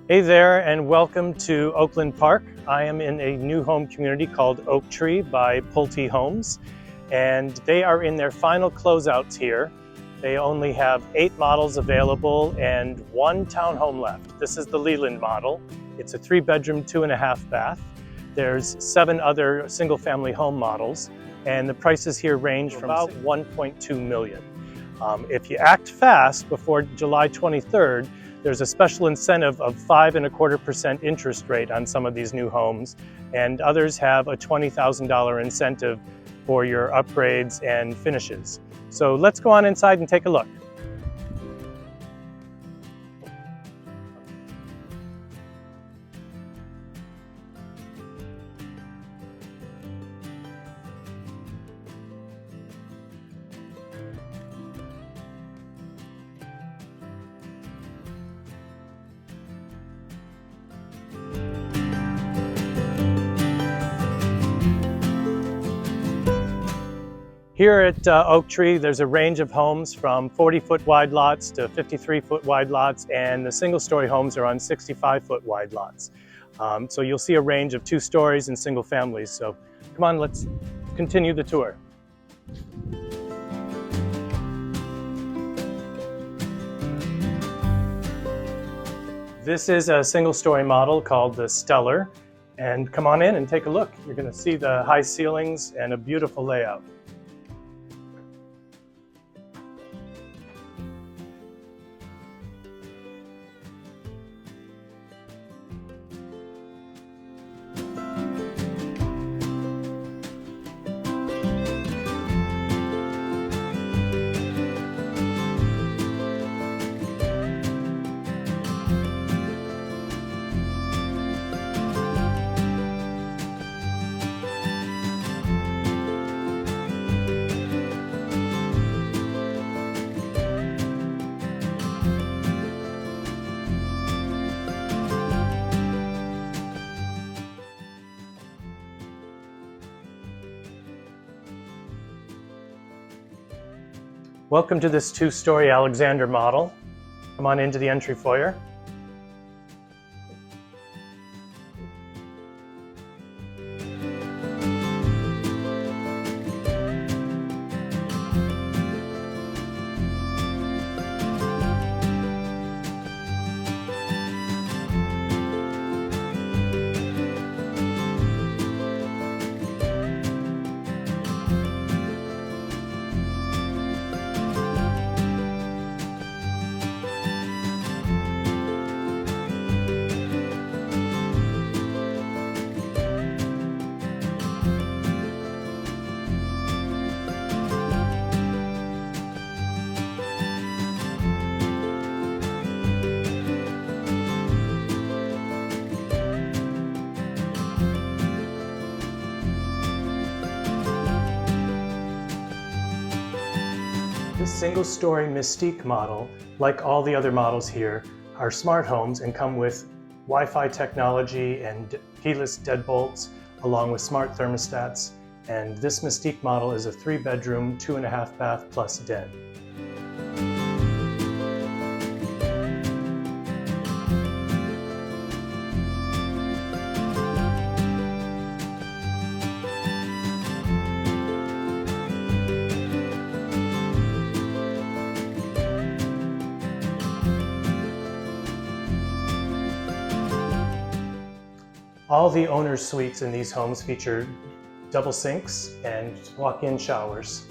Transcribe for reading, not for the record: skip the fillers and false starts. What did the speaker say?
Hey there, and welcome to Oakland Park. I am in a new home community called Oak Tree by Pulte Homes, and they are in their final closeouts here. They only have 8 models available and 1 townhome left. This is the Leland model. It's a 3-bedroom, 2.5 bath. There's 7 other single-family home models, and the prices here range from about $1.2 million. If you act fast before July 23rd, there's a special incentive of 5.25% interest rate on some of these new homes, and others have a $20,000 incentive for your upgrades and finishes. So let's go on inside and take a look. Here at Oak Tree, there's a range of homes from 40-foot wide lots to 53-foot wide lots, and the single-story homes are on 65-foot wide lots. So you'll see a range of 2 stories and single families. So come on, let's continue the tour. This is a single-story model called the Stellar, and come on in and take a look. You're going to see the high ceilings and a beautiful layout. Welcome to this 2-story Alexander model. Come on into the entry foyer. This single-story Mystique model, like all the other models here, are smart homes and come with Wi-Fi technology and keyless deadbolts, along with smart thermostats. And this Mystique model is a 3-bedroom, 2.5 bath plus den. All the owner's suites in these homes feature double sinks and walk-in showers.